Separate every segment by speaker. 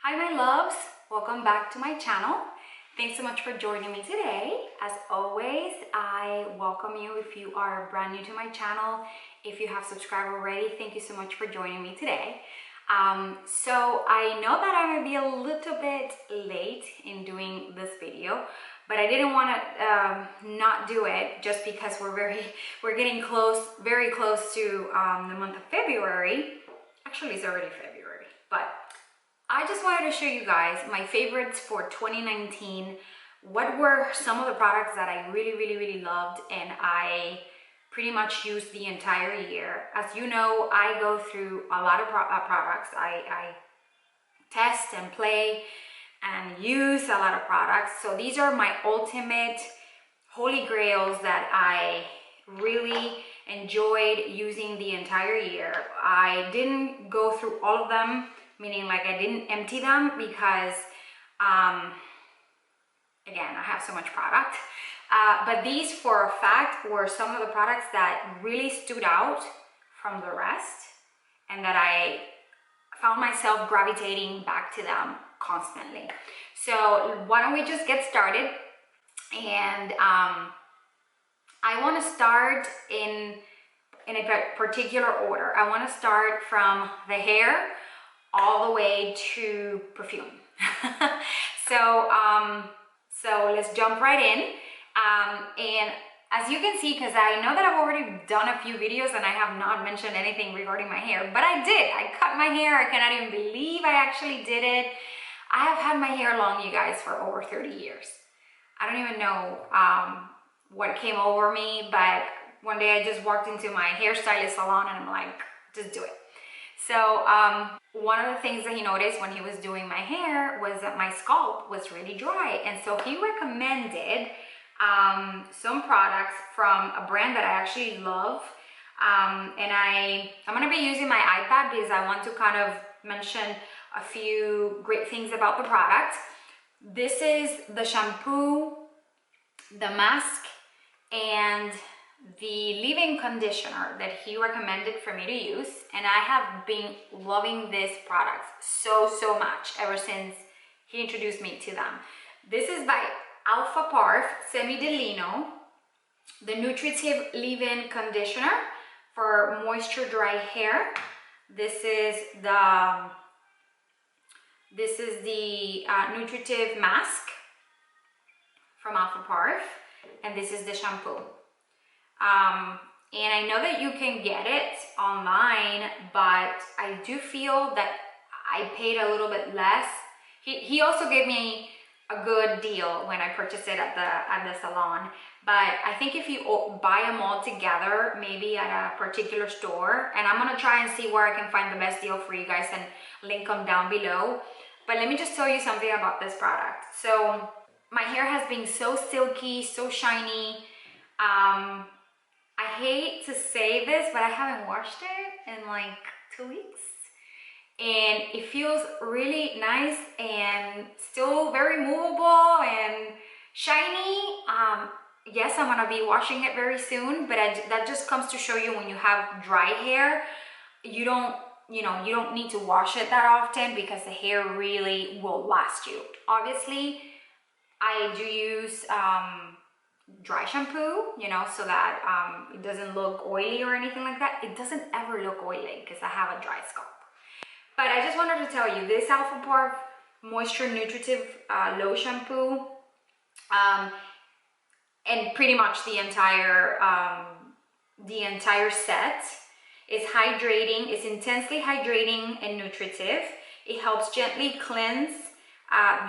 Speaker 1: Hi my loves, welcome back to my channel. Thanks so much for joining me today. As always, I welcome you if you are brand new to my channel. If you have subscribed already, thank you so much for joining me today. So I know that I might be a little bit late in doing this video, but I didn't want to not do it just because we're getting very close to the month of February. Actually, it's already February, but I just wanted to show you guys my favorites for 2019. What were some of the products that I really loved and I pretty much used the entire year. As you know, I go through a lot of products. I test and play and use a lot of products. So these are my ultimate holy grails that I really enjoyed using the entire year. I didn't go through all of them, meaning like I didn't empty them because again, I have so much product, but these for a fact were some of the products that really stood out from the rest and that I found myself gravitating back to them constantly. So why don't we just get started? And I want to start in a particular order. I want to start from the hair all the way to perfume. So let's jump right in. And as you can see, because I know that I've already done a few videos and I have not mentioned anything regarding my hair, but I did. I cut my hair. I cannot even believe I actually did it. I have had my hair long, you guys, for over 30 years. I don't even know what came over me, but one day I just walked into my hairstylist salon and I'm like, just do it. So one of the things that he noticed when he was doing my hair was that my scalp was really dry. And so he recommended some products from a brand that I actually love. And I'm going to be using my iPad because I want to kind of mention a few great things about the product. This is the shampoo, the mask, and the leave-in conditioner that he recommended for me to use, and I have been loving this product so much ever since he introduced me to them. This is by AlfaParf Semi de Lino, the Nutritive leave-in conditioner for moisture dry hair. This is the Nutritive mask from AlfaParf, and this is the shampoo. And I know that you can get it online, but I do feel that I paid a little bit less. He also gave me a good deal when I purchased it at the salon, but I think if you buy them all together, maybe at a particular store, and I'm gonna try and see where I can find the best deal for you guys and link them down below. But let me just tell you something about this product. So my hair has been so silky, so shiny. I hate to say this, but I haven't washed it in like 2 weeks. And it feels really nice and still very movable and shiny. Yes, I'm gonna be washing it very soon, but that just comes to show you when you have dry hair, you don't need to wash it that often because the hair really will last you. Obviously, I do use dry shampoo, so that it doesn't look oily or anything like that. It doesn't ever look oily because I have a dry scalp. But I just wanted to tell you, this AlfaParf Moisture Nutritive Low Shampoo, and pretty much the entire set is hydrating. It's intensely hydrating and nutritive. It helps gently cleanse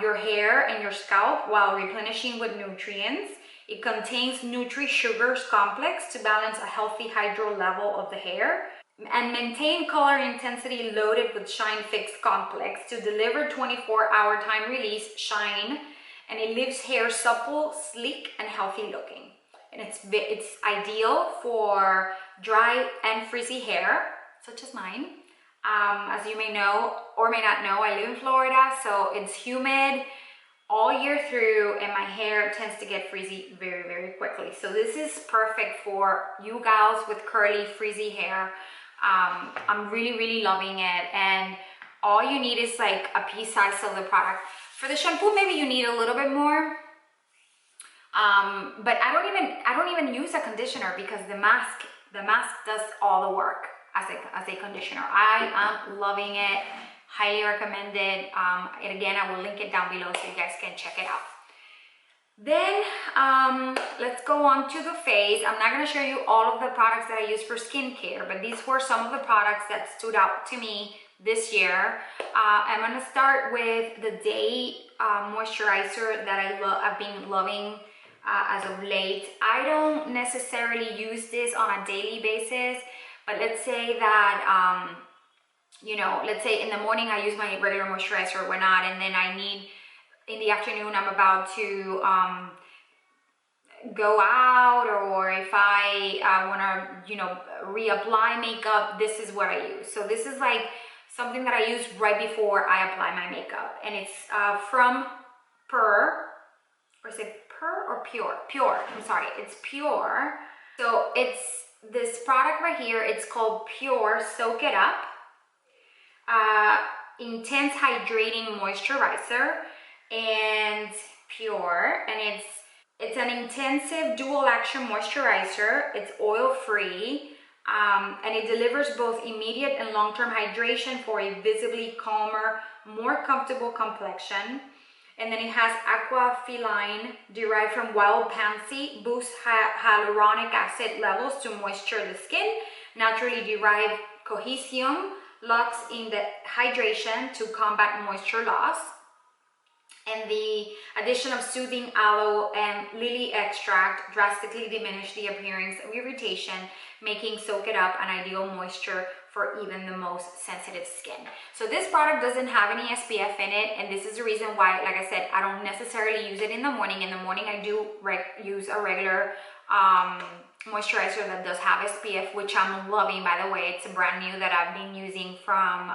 Speaker 1: your hair and your scalp while replenishing with nutrients. It contains Nutri-Sugars complex to balance a healthy hydro level of the hair and maintain color intensity loaded with Shine Fix complex to deliver 24-hour time release shine, and it leaves hair supple, sleek, and healthy looking. And it's ideal for dry and frizzy hair, such as mine. As you may know or may not know, I live in Florida, so it's humid all year through and my hair tends to get frizzy very quickly. So this is perfect for you gals with curly frizzy hair. I'm really loving it, and all you need is like a pea size of the product. For the shampoo, maybe you need a little bit more. But I don't even use a conditioner because the mask does all the work as a conditioner. I am loving it. Highly recommend it. And again, I will link it down below so you guys can check it out. Then let's go on to the face. I'm not going to show you all of the products that I use for skincare, but these were some of the products that stood out to me this year. I'm going to start with the Day Moisturizer that I've been loving as of late. I don't necessarily use this on a daily basis, but let's say that you know, let's say in the morning I use my regular moisturizer or whatnot, and then I need, in the afternoon I'm about to go out, or if I want to, you know, reapply makeup, this is what I use. So this is like something that I use right before I apply my makeup, and it's from Pure, or is it Pure or Pure? Pure, I'm sorry, it's Pure. So it's this product right here, it's called Pure Soak It Up Intense Hydrating Moisturizer, and Pure, and it's an intensive dual action moisturizer. It's oil free, and it delivers both immediate and long-term hydration for a visibly calmer, more comfortable complexion. And then it has aqua feline derived from wild pansy, boosts hyaluronic acid levels to moisture the skin, naturally derived cohesion locks in the hydration to combat moisture loss, and the addition of soothing aloe and lily extract drastically diminish the appearance of irritation, making Soak It Up an ideal moisture for even the most sensitive skin. So this product doesn't have any SPF in it, and this is the reason why, like I said, I don't necessarily use it in the morning. In the morning I do use a regular moisturizer that does have SPF, which I'm loving, by the way. It's a brand new that I've been using from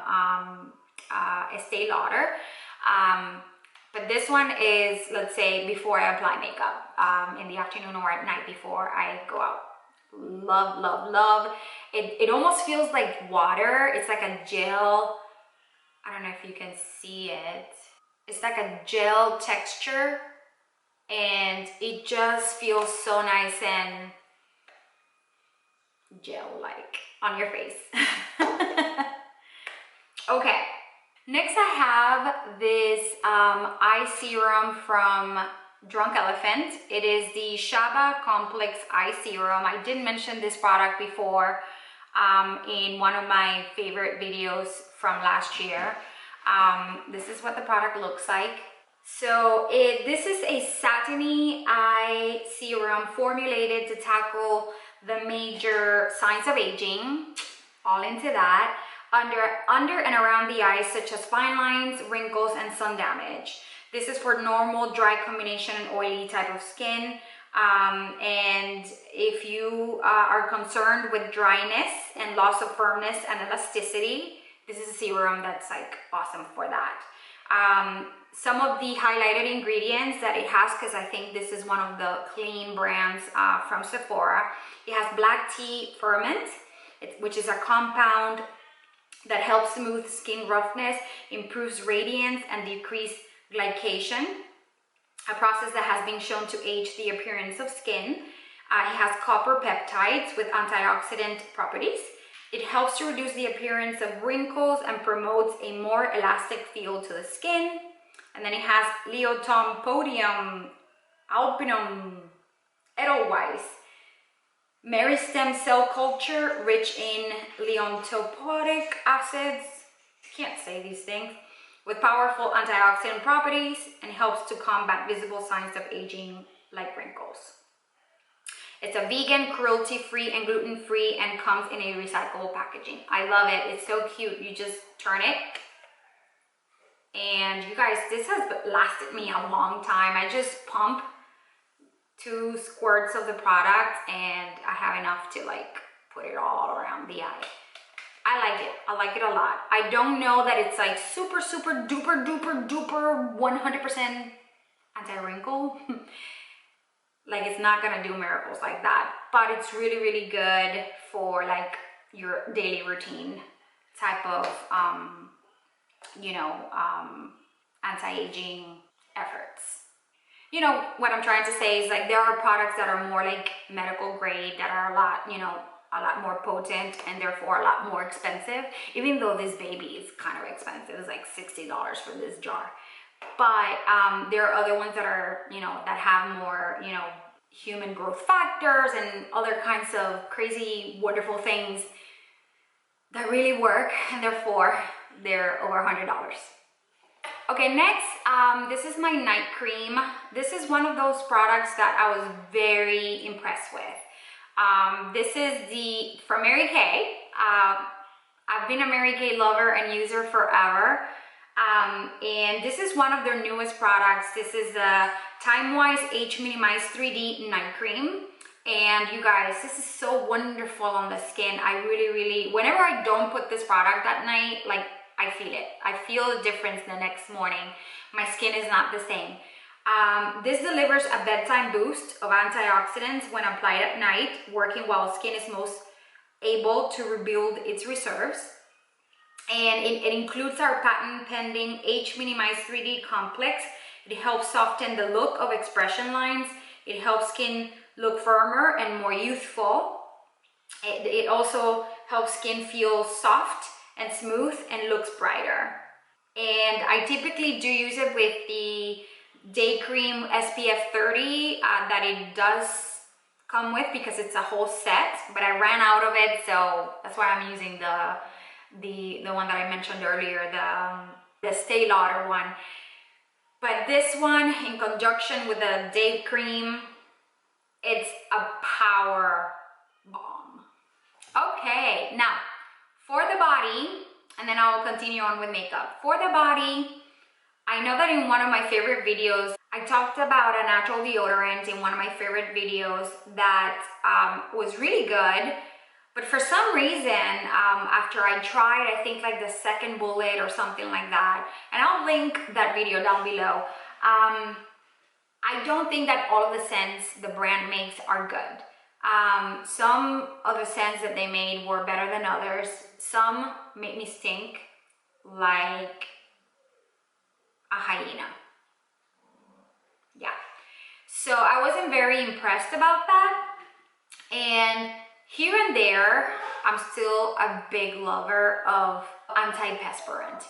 Speaker 1: Estee Lauder. But this one is, let's say, before I apply makeup, in the afternoon or at night before I go out. Love, love, love. It almost feels like water. It's like a gel. I don't know if you can see it. It's like a gel texture, and it just feels so nice and gel-like on your face. Okay, next I have this eye serum from Drunk Elephant. It is the Shaba Complex Eye Serum. I did mention this product before in one of my favorite videos from last year. This is what the product looks like. So this is a satiny eye serum formulated to tackle the major signs of aging, all into that, under and around the eyes, such as fine lines, wrinkles, and sun damage. This is for normal, dry combination, and oily type of skin. And if you are concerned with dryness and loss of firmness and elasticity, this is a serum that's like awesome for that. Some of the highlighted ingredients that it has, because I think this is one of the clean brands from Sephora. It has black tea ferment, which is a compound that helps smooth skin roughness, improves radiance, and decrease glycation, a process that has been shown to age the appearance of skin. It has copper peptides with antioxidant properties. It helps to reduce the appearance of wrinkles and promotes a more elastic feel to the skin. And then it has Leotom Podium, Alpinum, Edelweiss, meristem cell culture, rich in leontopoic acids, can't say these things, with powerful antioxidant properties, and helps to combat visible signs of aging like wrinkles. It's a vegan, cruelty-free, and gluten-free, and comes in a recyclable packaging. I love it. It's so cute. You just turn it. And you guys, this has lasted me a long time. I just pump 2 squirts of the product, and I have enough to like put it all around the eye. I like it. I like it a lot. I don't know that it's like super, super duper, duper, duper 100% anti-wrinkle. Like, it's not gonna do miracles like that, but it's really, really good for like your daily routine type of you know, anti-aging efforts. You know, what I'm trying to say is like there are products that are more like medical grade that are a lot, you know, a lot more potent and therefore a lot more expensive, even though this baby is kind of expensive. It's like $60 for this jar. But there are other ones that are, you know, that have more, you know, human growth factors and other kinds of crazy, wonderful things that really work, and therefore they're over $100. Okay, next, this is my night cream. This is one of those products that I was very impressed with. This is from Mary Kay. I've been a Mary Kay lover and user forever. And this is one of their newest products. This is the Timewise Age Minimize 3D Night Cream. And you guys, this is so wonderful on the skin. I really, whenever I don't put this product at night, like I feel it. I feel the difference the next morning. My skin is not the same. This delivers a bedtime boost of antioxidants when applied at night, working while skin is most able to rebuild its reserves. And it includes our patent pending Age Minimize 3D complex. It helps soften the look of expression lines. It helps skin look firmer and more youthful. It also helps skin feel soft and smooth and looks brighter. And I typically do use it with the day cream SPF 30 that it does come with, because it's a whole set, but I ran out of it, so that's why I'm using the one that I mentioned earlier, the Stay Lauder one. But this one, in conjunction with the day cream, it's a power bomb. Okay, now for the body, and then I'll continue on with makeup. For the body, I know that in one of my favorite videos, I talked about a natural deodorant in one of my favorite videos that was really good. But for some reason, after I tried, I think like the second bullet or something like that, and I'll link that video down below. I don't think that all of the scents the brand makes are good. Some of the scents that they made were better than others. Some made me stink like a hyena. Yeah. So I wasn't very impressed about that. And here and there, I'm still a big lover of antiperspirant.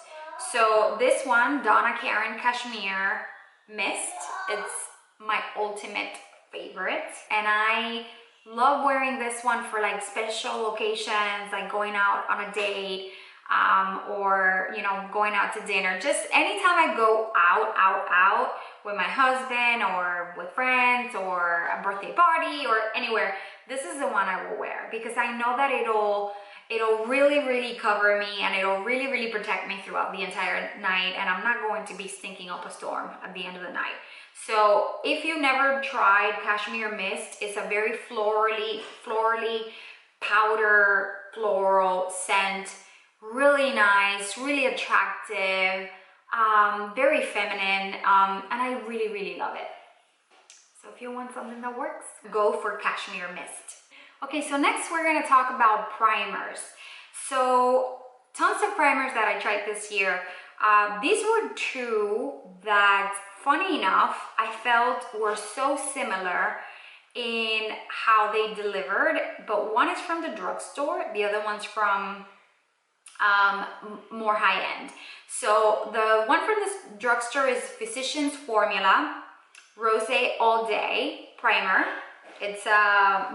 Speaker 1: So this one, Donna Karan Cashmere Mist, it's my ultimate favorite. And I love wearing this one for like special occasions, like going out on a date, or, you know, going out to dinner. Just anytime I go out with my husband or with friends or a birthday party or anywhere, this is the one I will wear, because I know that it'll really cover me, and it'll really protect me throughout the entire night, and I'm not going to be stinking up a storm at the end of the night. So if you've never tried Cashmere Mist, it's a very florally powder floral scent. Really nice, really attractive, very feminine, and I really love it. So if you want something that works, go for Cashmere Mist. Okay, so next we're gonna talk about primers. So tons of primers that I tried this year. These were two that, funny enough, I felt were so similar in how they delivered, but one is from the drugstore, the other one's from more high-end. So the one from this drugstore is Physicians Formula Rose All Day Primer. It's a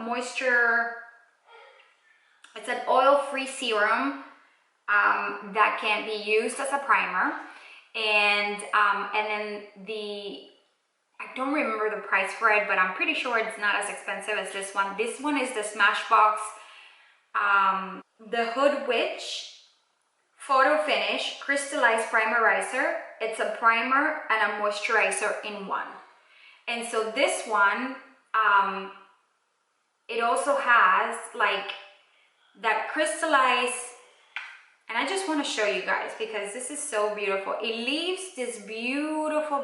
Speaker 1: it's an oil-free serum that can be used as a primer. And then I don't remember the price for it, but I'm pretty sure it's not as expensive as this one. This one is the Smashbox the Hood Witch Photo Finish Crystalized Primerizer. It's a primer and a moisturizer in one. And so this one, it also has like that crystallized, and I just want to show you guys because this is so beautiful. It leaves this beautiful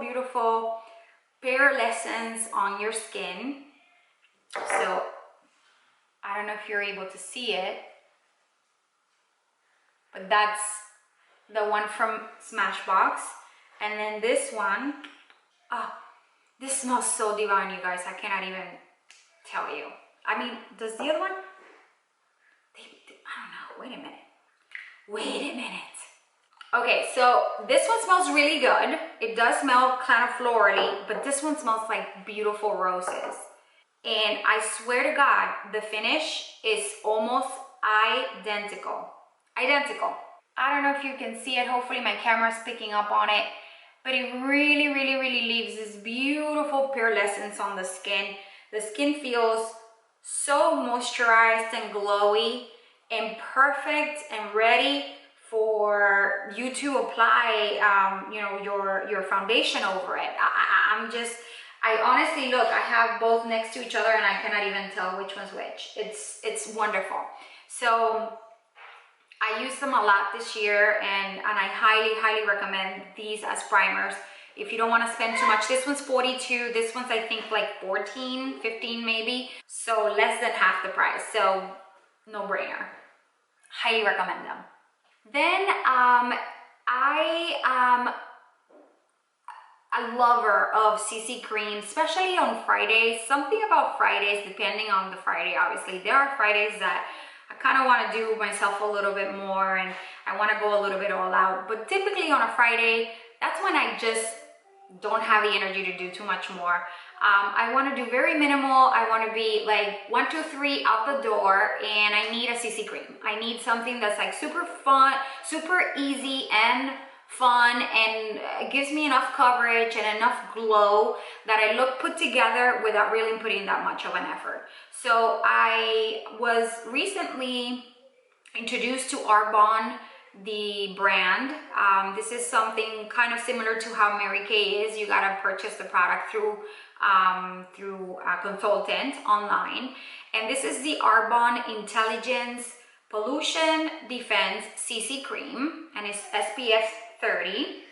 Speaker 1: pearlescence on your skin. So I don't know if you're able to see it, but that's the one from Smashbox. And then this one, oh, this smells so divine, you guys. I cannot even tell you. I mean, does the other one? I don't know. Wait a minute. Wait a minute. Okay, so this one smells really good. It does smell kind of florally, but this one smells like beautiful roses. And I swear to God, the finish is almost identical. Identical. I don't know if you can see it. Hopefully my camera's picking up on it. But it really, really, really leaves this beautiful pearlescence on the skin. The skin feels so moisturized and glowy and perfect and ready for you to apply, you know, your foundation over it. I honestly, look, I have both next to each other and I cannot even tell which one's which. It's wonderful. So I used them a lot this year, and I highly, highly recommend these as primers. If you don't want to spend too much, this one's $42, this one's I think like $14, $15 maybe. So less than half the price, so no brainer. Highly recommend them. Then I am a lover of CC cream, especially on Fridays. Something about Fridays, depending on the Friday, obviously. There are Fridays that I kind of want to do myself a little bit more and I want to go a little bit all out. But typically on a Friday, that's when I just don't have the energy to do too much more. I want to do very minimal. I want to be like 1, 2, 3 out the door, and I need a CC cream. I need something that's like super fun, super easy and fun, and it gives me enough coverage and enough glow that I look put together without really putting that much of an effort. So I was recently introduced to Arbonne, the brand. This is something kind of similar to how Mary Kay is. You gotta purchase the product through a consultant online. And this is the Arbonne Intelligence Pollution Defense CC Cream, and it's SPF 30.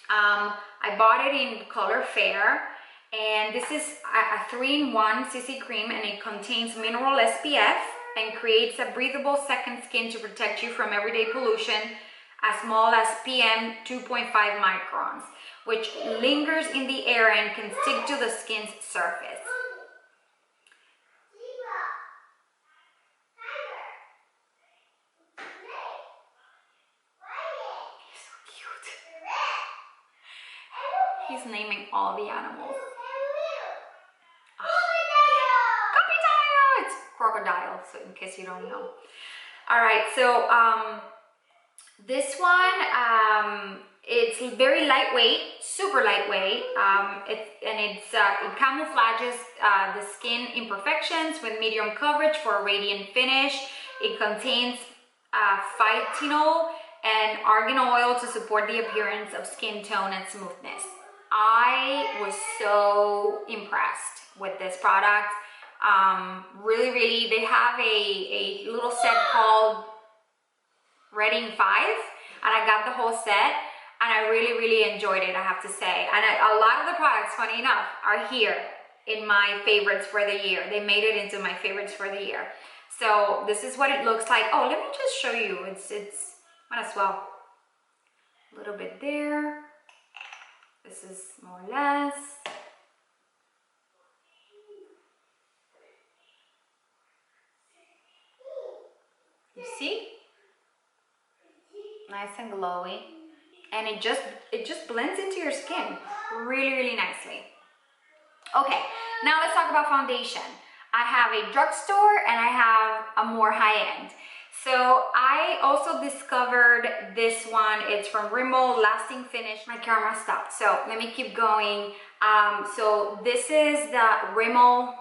Speaker 1: I bought it in color fair, and this is a 3-in-1 CC cream, and it contains mineral SPF and creates a breathable second skin to protect you from everyday pollution as small as PM 2.5 microns, which lingers in the air and can stick to the skin's surface. He's naming all the animals. Crocodile! It's crocodile, so in case you don't know. All right, so this one, it's very lightweight, super lightweight. It camouflages the skin imperfections with medium coverage for a radiant finish. It contains phytinol and argan oil to support the appearance of skin tone and smoothness. I was so impressed with this product. Really, really, they have a little set called Reading 5, and I got the whole set, and I really, really enjoyed it, I have to say. And a lot of the products, funny enough, are here in my favorites for the year. They made it into my favorites for the year. So this is what it looks like. Oh, let me just show you. It's might as well. A little bit there. This is more or less. You see? Nice and glowy. And it just blends into your skin really, really nicely. Okay, now let's talk about foundation. I have a drugstore and I have a more high-end. So I also discovered this one. It's from RIMMEL, Lasting Finish. My camera stopped, so let me keep going. So this is the RIMMEL,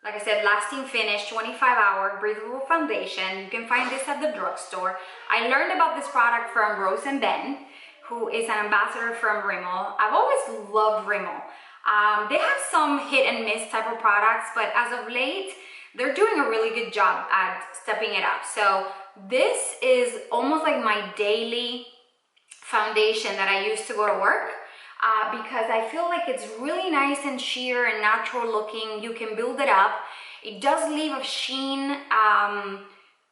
Speaker 1: like I said, Lasting Finish 25-hour breathable foundation. You can find this at the drugstore. I learned about this product from Rose and Ben, who is an ambassador from RIMMEL. I've always loved RIMMEL. They have some hit and miss type of products, but as of late, they're doing a really good job at stepping it up. So this is almost like my daily foundation that I use to go to work, because I feel like it's really nice and sheer and natural looking. You can build it up. It does leave a sheen,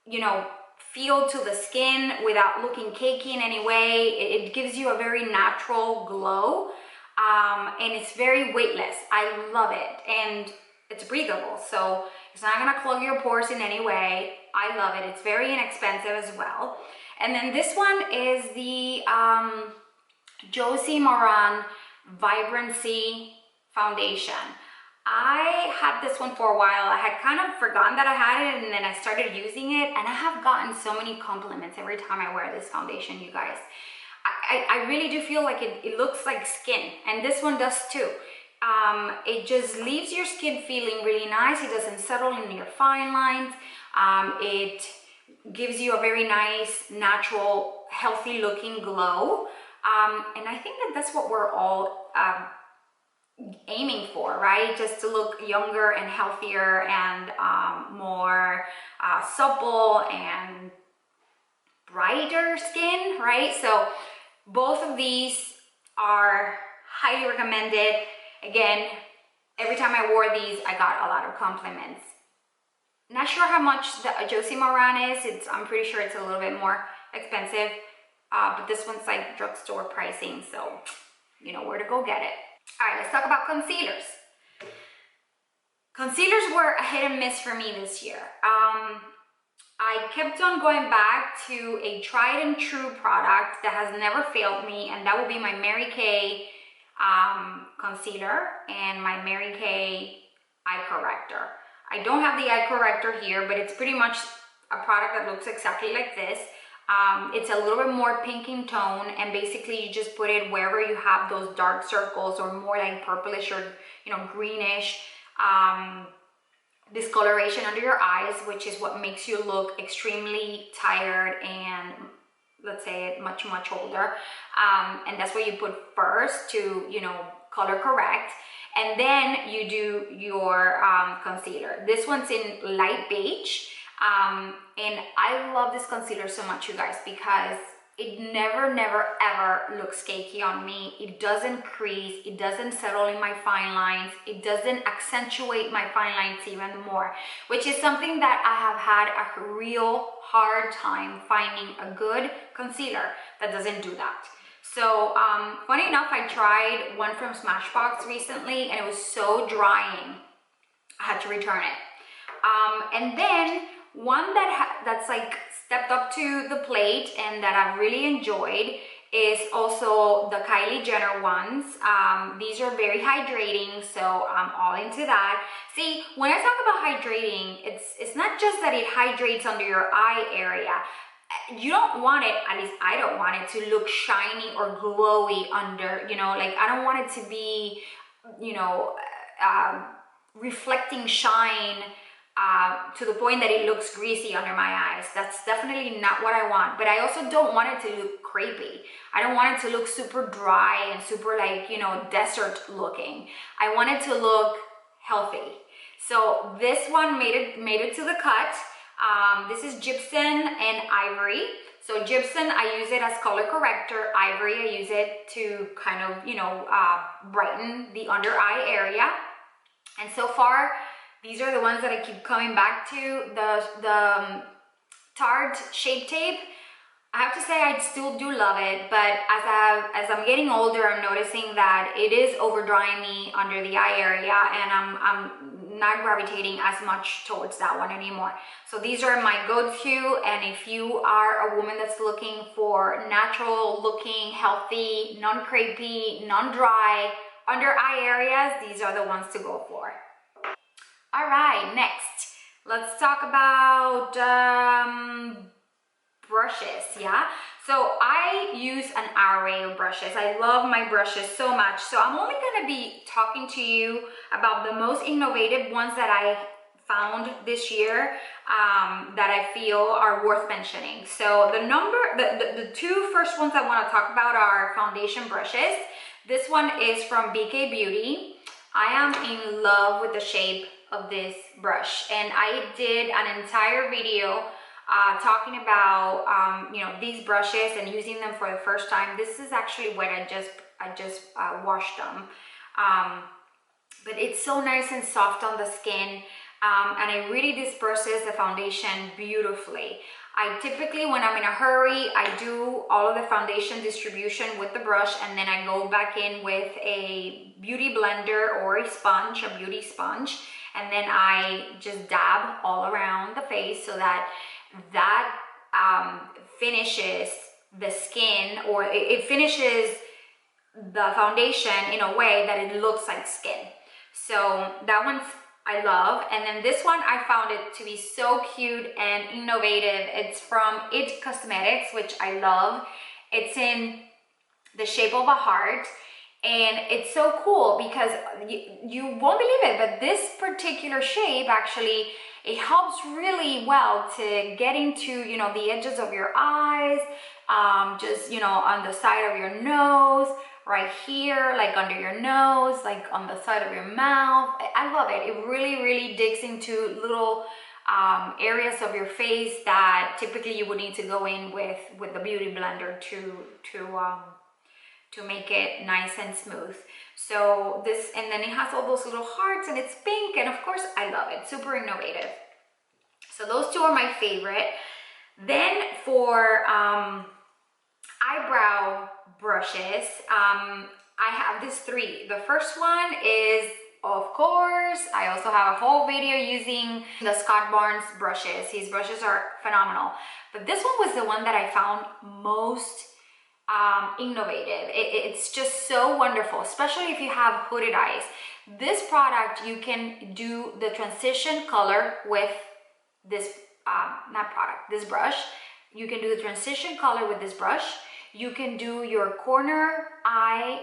Speaker 1: you know, feel to the skin without looking cakey in any way. It gives you a very natural glow, and it's very weightless. I love it, and it's breathable, so it's not gonna clog your pores in any way. I love it. It's very inexpensive as well. And then this one is the Josie Maran Vibrancy foundation. I had this one for a while. I had kind of forgotten that I had it, and then I started using it, and I have gotten so many compliments every time I wear this foundation, you guys. I really do feel like it looks like skin, and this one does too. It just leaves your skin feeling really nice. It doesn't settle in your fine lines. It gives you a very nice, natural, healthy looking glow. And I think that that's what we're all aiming for, right? Just to look younger and healthier and more supple and brighter skin, right? So both of these are highly recommended. Again, every time I wore these, I got a lot of compliments. Not sure how much the Josie Maran is. I'm pretty sure it's a little bit more expensive, but this one's like drugstore pricing, so you know where to go get it. All right, let's talk about concealers. Concealers were a hit and miss for me this year. I kept on going back to a tried and true product that has never failed me, and that will be my Mary Kay concealer and my Mary Kay eye corrector. I don't have the eye corrector here, but it's pretty much a product that looks exactly like this. It's a little bit more pink in tone, and basically you just put it wherever you have those dark circles or more like purplish or, you know, greenish discoloration under your eyes, which is what makes you look extremely tired and, let's say, much older. And that's what you put first to, you know, color correct. And then you do your concealer. This one's in light beige. And I love this concealer so much, you guys, because it never ever looks cakey on me. It doesn't crease, it doesn't settle in my fine lines, it doesn't accentuate my fine lines even more, which is something that I have had a real hard time finding a good concealer that doesn't do that. So funny enough, I tried one from Smashbox recently, and it was so drying I had to return it. And then one that's like stepped up to the plate and that I've really enjoyed is also the Kylie Jenner ones. These are very hydrating, so I'm all into that. See, when I talk about hydrating, it's not just that it hydrates under your eye area. You don't want it, at least I don't want it, to look shiny or glowy under, you know, like I don't want it to be, you know, reflecting shine to the point that it looks greasy under my eyes. That's definitely not what I want. But I also don't want it to look crepey. I don't want it to look super dry and super, like, you know, desert looking. I want it to look healthy. So this one made it to the cut. This is Gypsum and Ivory. So Gypsum, I use it as color corrector. Ivory, I use it to kind of, you know, brighten the under eye area. And so far, these are the ones that I keep coming back to. The Tarte Shape Tape, I have to say I still do love it, but as I'm getting older, I'm noticing that it is over drying me under the eye area, and I'm not gravitating as much towards that one anymore. So these are my go-to, and if you are a woman that's looking for natural looking, healthy, non-crepey, non-dry under eye areas, these are the ones to go for. All right, next, let's talk about brushes, yeah? So I use an array of brushes. I love my brushes so much. So I'm only gonna be talking to you about the most innovative ones that I found this year that I feel are worth mentioning. So the two first ones I wanna talk about are foundation brushes. This one is from BK Beauty. I am in love with the shape of this brush, and I did an entire video talking about you know, these brushes and using them for the first time. This is actually when I just washed them, but it's so nice and soft on the skin, and it really disperses the foundation beautifully. I typically, when I'm in a hurry, I do all of the foundation distribution with the brush, and then I go back in with a beauty blender or a sponge, a beauty sponge, and then I just dab all around the face so that finishes the skin, or it finishes the foundation in a way that it looks like skin. So that one's I love. And then this one, I found it to be so cute and innovative. It's from It Cosmetics, which I love. It's in the shape of a heart, and it's so cool because you won't believe it, but this particular shape actually, it helps really well to get into, you know, the edges of your eyes, just, you know, on the side of your nose, right here, like under your nose, like on the side of your mouth. I love it. It really digs into little areas of your face that typically you would need to go in with the beauty blender to make it nice and smooth. So this, and then it has all those little hearts, and it's pink, and of course I love it. Super innovative. So those two are my favorite. Then for eyebrow brushes, I have these three. The first one is, of course, I also have a whole video using the Scott Barnes brushes. His brushes are phenomenal, but this one was the one that I found most innovative. It's just so wonderful, especially if you have hooded eyes. This product, you can do the transition color with this this brush. You can do the transition color with this brush. You can do your corner eye,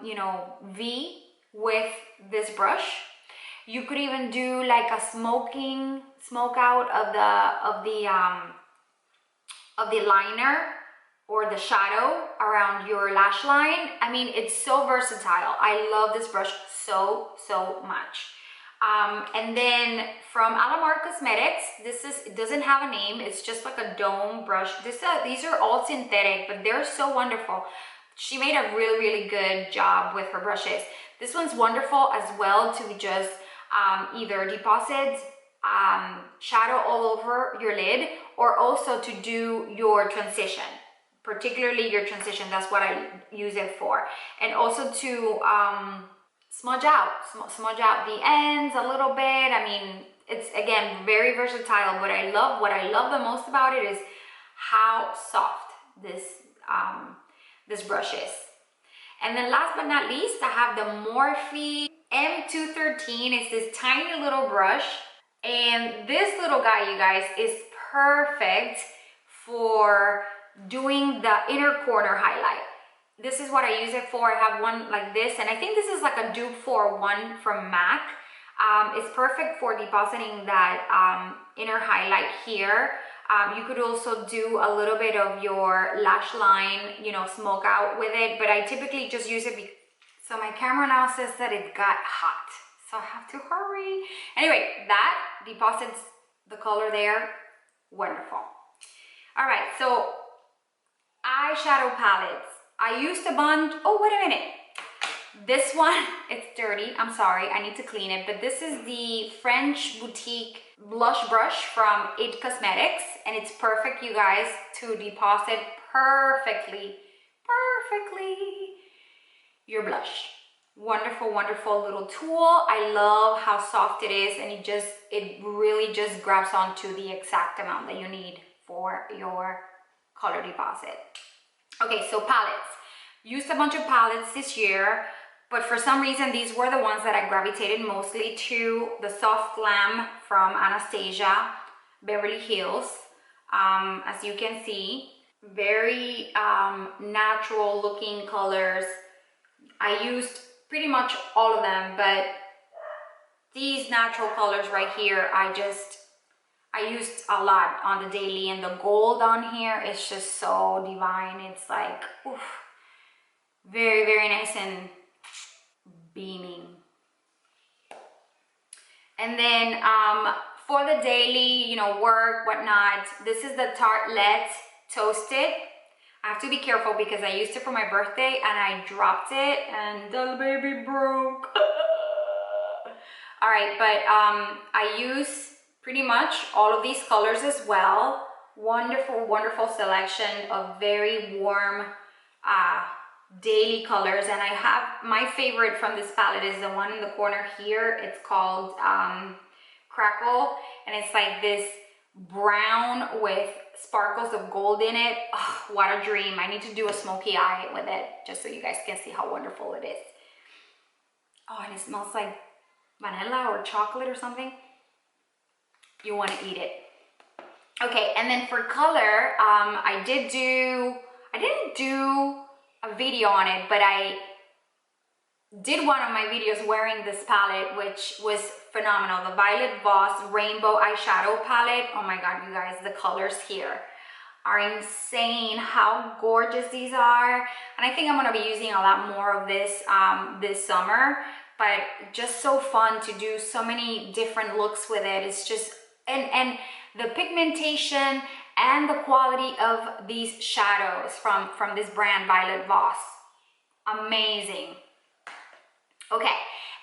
Speaker 1: you know, V with this brush. You could even do like a smoke out of the liner or the shadow around your lash line. I mean, it's so versatile. I love this brush so much. And then from Alamar Cosmetics, it doesn't have a name, it's just like a dome brush. These are all synthetic, but they're so wonderful. She made a really good job with her brushes. This one's wonderful as well to just either deposit shadow all over your lid, or also to do your transition, particularly your transition. That's what I use it for. And also to smudge out the ends a little bit. I mean, it's again very versatile, but what I love the most about it is how soft this brush is. And then last but not least, I have the Morphe M213. It's this tiny little brush, and this little guy, you guys, is perfect for doing the inner corner highlight. This is what I use it for. I have one like this, and I think this is like a dupe for one from MAC. It's perfect for depositing that inner highlight here. You could also do a little bit of your lash line, you know, smoke out with it, but I typically just use it so my camera now says that it got hot, so I have to hurry. Anyway, that deposits the color there. Wonderful. All right, so eyeshadow palettes. I used a bunch. Oh, wait a minute. This one, it's dirty. I'm sorry, I need to clean it. But this is the French Boutique blush brush from It Cosmetics, and it's perfect, you guys, to deposit perfectly your blush. Wonderful little tool. I love how soft it is, and it really just grabs onto the exact amount that you need for your color deposit. Okay, so palettes. Used a bunch of palettes this year, but for some reason these were the ones that I gravitated mostly to. The Soft Glam from Anastasia, Beverly Hills. As you can see, very natural looking colors. I used pretty much all of them, but these natural colors right here, I used a lot on the daily, and the gold on here is just so divine. It's like, oof, very nice and beaming. And then for the daily, you know, work, whatnot, this is the Tartelette Toasted. I have to be careful because I used it for my birthday and I dropped it and the baby broke. All right, but I use pretty much all of these colors as well wonderful, wonderful selection of very warm daily colors. And I have my favorite from this palette is the one in the corner here. It's called Crackle, and it's like this brown with sparkles of gold in it. Oh, what a dream. I need to do a smoky eye with it just so you guys can see how wonderful it is. Oh, and it smells like vanilla or chocolate or something. You want to eat it. Okay, and then for color, I didn't do a video on it, but I did one of my videos wearing this palette, which was phenomenal. The Violet Voss Rainbow Eyeshadow Palette. Oh my God, you guys, the colors here are insane. How gorgeous these are. And I think I'm gonna be using a lot more of this this summer, but just so fun to do so many different looks with it. It's just, and the pigmentation and the quality of these shadows from this brand Violet Voss, amazing. Okay,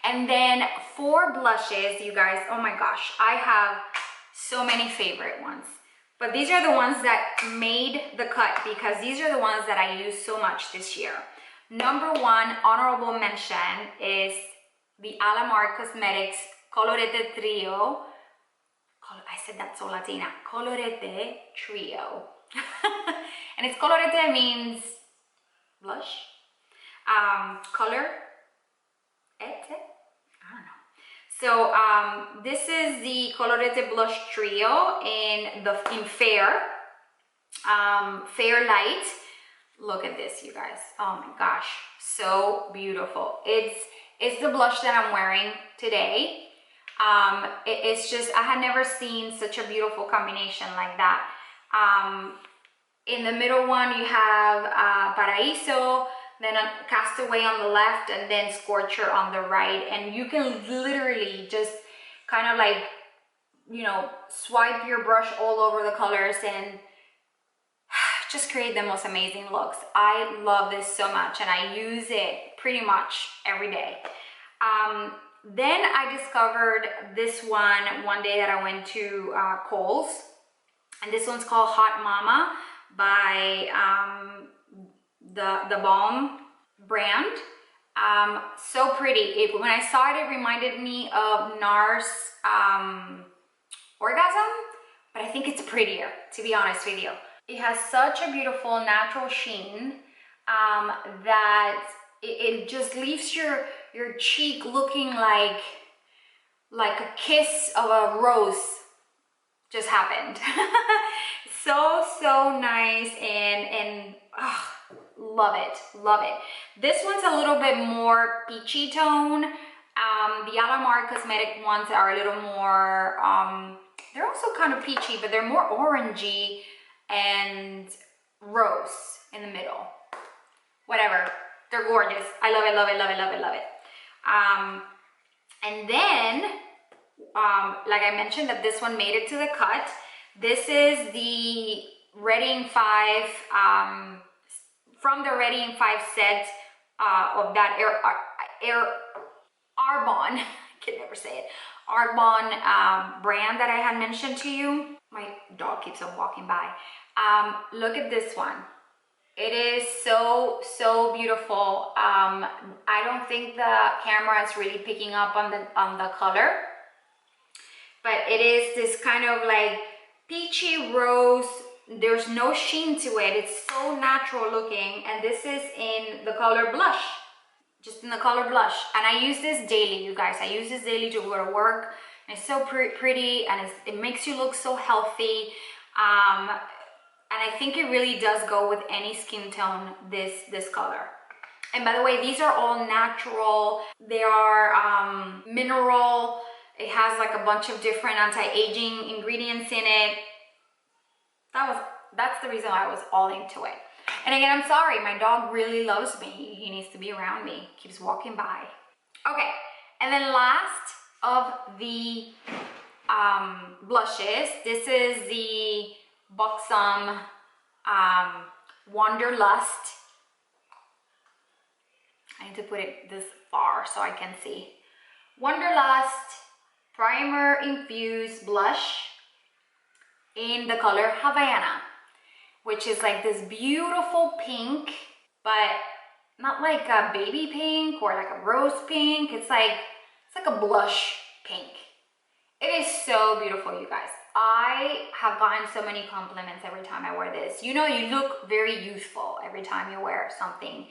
Speaker 1: and then for blushes, you guys, oh my gosh, I have so many favorite ones, but these are the ones that made the cut because these are the ones that I use so much this year. Number one honorable mention is the AlfaParf Cosmetics Colorete Trio. I said that so Latina. Colorete Trio. And it's colorete means blush. Color. I don't know. So this is the Colorete Blush Trio in Fair. Fair Light. Look at this, you guys. Oh my gosh. So beautiful. It's the blush that I'm wearing today. It's just, I had never seen such a beautiful combination like that. In the middle one you have Paraíso, then a Castaway on the left, and then Scorcher on the right. And you can literally just kind of like, you know, swipe your brush all over the colors and just create the most amazing looks. I love this so much and I use it pretty much every day. Then I discovered this one day that I went to Kohl's, and this one's called Hot Mama by the Balm brand. So pretty. When I saw it, it reminded me of NARS Orgasm, but I think it's prettier, to be honest with you. It has such a beautiful natural sheen that it just leaves your cheek looking like a kiss of a rose just happened. So nice, and love it. This one's a little bit more peachy tone. The AlfaParf cosmetic ones are a little more they're also kind of peachy, but they're more orangey and rose in the middle. Whatever, they're gorgeous. I love it. And then like I mentioned, that this one made it to the cut. This is the Ready 5 from the Ready 5 set of that Arbonne, I can never say it, Arbonne brand that I had mentioned to you. My dog keeps on walking by. Look at this one. It is so beautiful. I don't think the camera is really picking up on the color, but it is this kind of like peachy rose. There's no sheen to it. It's so natural looking, and this is in the color blush, just in the color blush. And I use this daily, you guys. I use this daily to go to work, and it's so pretty, and it makes you look so healthy. And I think it really does go with any skin tone, this color. And by the way, these are all natural. They are mineral. It has like a bunch of different anti-aging ingredients in it. That's the reason why I was all into it. And again, I'm sorry, my dog really loves me. He needs to be around me. Keeps walking by. Okay, and then last of the blushes, this is the Buxom Wanderlust. I need to put it this far so I can see. Wanderlust Primer Infused Blush. in the color Havana, which is like this beautiful pink, but not like a baby pink or like a rose pink. It's like a blush pink. It is so beautiful, you guys. I have gotten so many compliments every time I wear this. You know, you look very youthful every time you wear something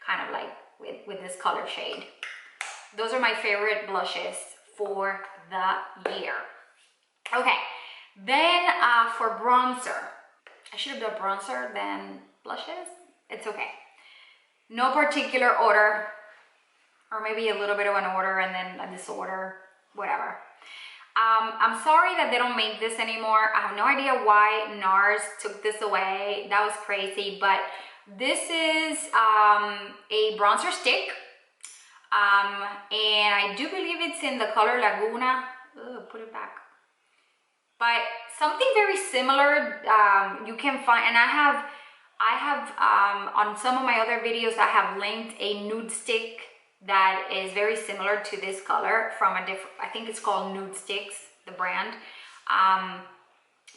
Speaker 1: kind of like with this color shade. Those are my favorite blushes for the year. Okay, then for bronzer. I should have done bronzer then blushes. It's okay. No particular order, or maybe a little bit of an order and then a disorder, whatever. I'm sorry that they don't make this anymore. I have no idea why NARS took this away. That was crazy, but this is a bronzer stick. And I do believe it's in the color Laguna. Ugh, put it back. But something very similar you can find, and I have on some of my other videos, I have linked a nude stick that is very similar to this color from a different, I think it's called Nude Sticks, the brand.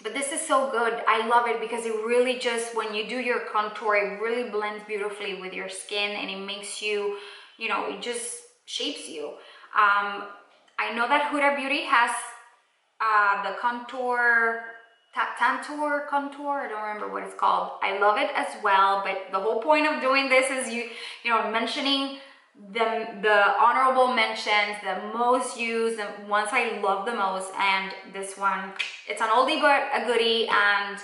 Speaker 1: But this is so good. I love it because it really just, when you do your contour, it really blends beautifully with your skin, and it makes you, you know, it just shapes you. I know that Huda Beauty has the contour, Tantour contour, I don't remember what it's called. I love it as well, but the whole point of doing this is you know, mentioning the honorable mentions, the most used, the ones I love the most, and this one, it's an oldie but a goodie, and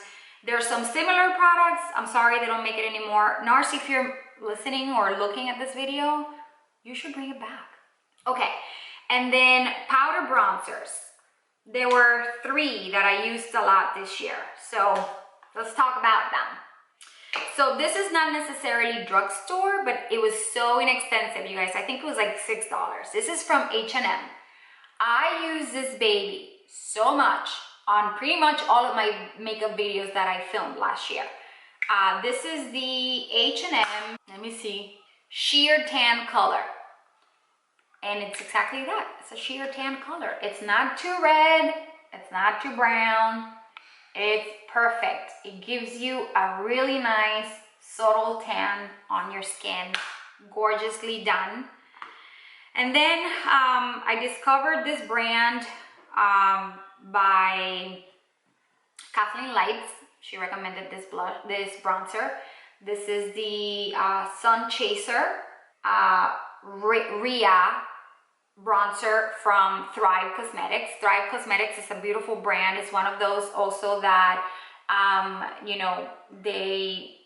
Speaker 1: there's some similar products. I'm sorry they don't make it anymore. NARS, if you're listening or looking at this video, you should bring it back. Okay, and then powder bronzers. There were 3 that I used a lot this year, so let's talk about them. So this is not necessarily drugstore, but it was so inexpensive, you guys. I think it was like $6. This is from H&M. I use this baby so much on pretty much all of my makeup videos that I filmed last year. This is the H&M, let me see, sheer tan color. And it's exactly that. It's a sheer tan color. It's not too red, it's not too brown. It's perfect. It gives you a really nice subtle tan on your skin. Gorgeously done. And then I discovered this brand by Kathleen Lights. She recommended this bronzer. This is the Sun Chaser Rhea bronzer from Thrive Cosmetics. Thrive Cosmetics is a beautiful brand. It's one of those also that you know, they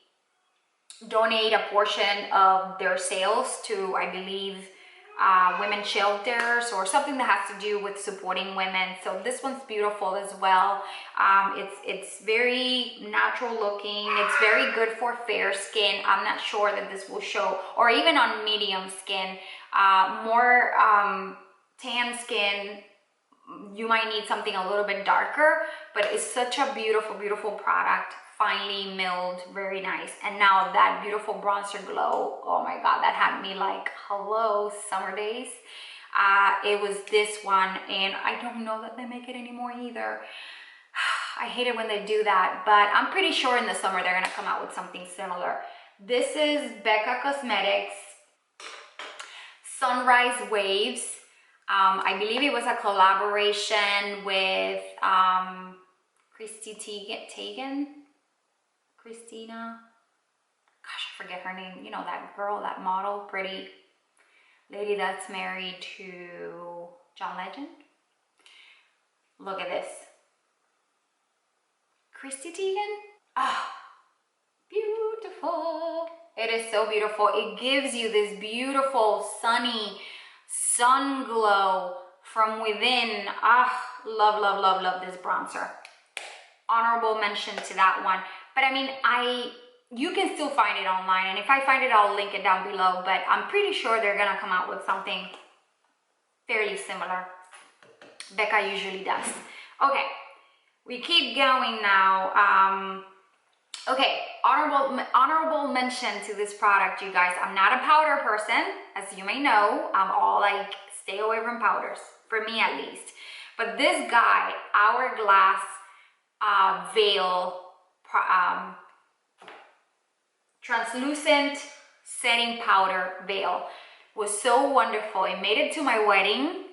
Speaker 1: donate a portion of their sales to, I believe, women's shelters or something that has to do with supporting women. So this one's beautiful as well. It's very natural looking. It's very good for fair skin. I'm not sure that this will show, or even on medium skin. More tan skin, you might need something a little bit darker, but it's such a beautiful, beautiful product. Finely milled, very nice. And now that beautiful bronzer glow, oh my god, that had me like, hello, summer days. It was this one, and I don't know that they make it anymore either. I hate it when they do that, but I'm pretty sure in the summer they're gonna come out with something similar. This is Becca Cosmetics Sunrise Waves. I believe it was a collaboration with Christina, gosh, I forget her name. You know, that girl, that model, pretty lady that's married to John Legend. Look at this. Christy Teigen? Ah, beautiful. It is so beautiful. It gives you this beautiful sunny sun glow from within. Ah, love, love, love, love this bronzer. Honorable mention to that one. But I mean, you can still find it online, and if I find it, I'll link it down below, but I'm pretty sure they're gonna come out with something fairly similar. Becca usually does. Okay, we keep going now. Okay, honorable mention to this product, you guys. I'm not a powder person, as you may know. I'm all like, stay away from powders, for me at least. But this guy, Hourglass veil, translucent setting powder veil. Was so wonderful. It made it to my wedding.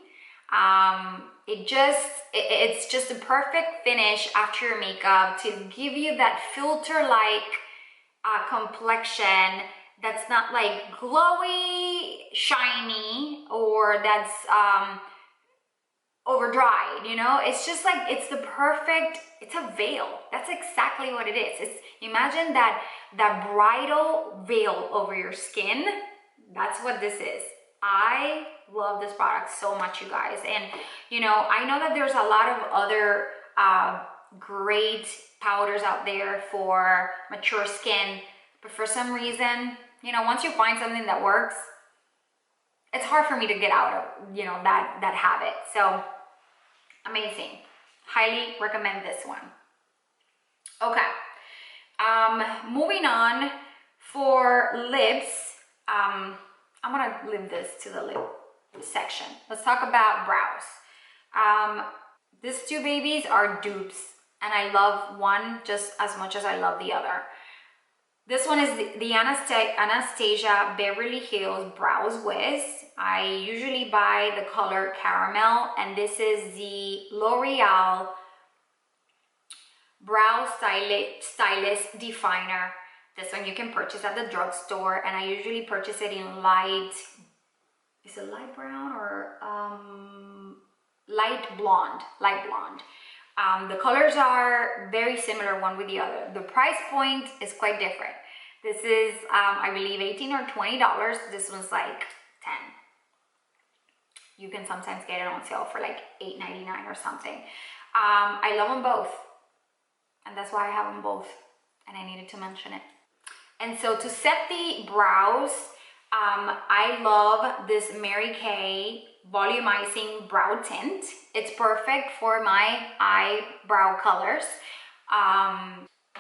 Speaker 1: It's just a perfect finish after your makeup to give you that filter-like complexion that's not like glowy, shiny, or that's over dried, you know. It's just like, it's the perfect, it's a veil. That's exactly what it is. It's, imagine that bridal veil over your skin. That's what this is. I love this product so much, you guys. And you know, I know that there's a lot of other great powders out there for mature skin, but for some reason, you know, once you find something that works, it's hard for me to get out of, you know, that habit. So amazing. Highly recommend this one. Okay. Moving on for lips. I'm gonna leave this to the lip section. Let's talk about brows. These two babies are dupes, and I love one just as much as I love the other. This one is the Anastasia Beverly Hills Brows Wiz. I usually buy the color Caramel, and this is the L'Oreal Brow Stylist Definer. This one you can purchase at the drugstore, and I usually purchase it in light, is it light brown or light blonde? Light blonde. The colors are very similar one with the other. The price point is quite different. This is, I believe, $18 or $20. This one's like 10. You can sometimes get it on sale for like $8.99 or something. I love them both, and that's why I have them both, and I needed to mention it. And so to set the brows, I love this Mary Kay volumizing brow tint. It's perfect for my eyebrow colors.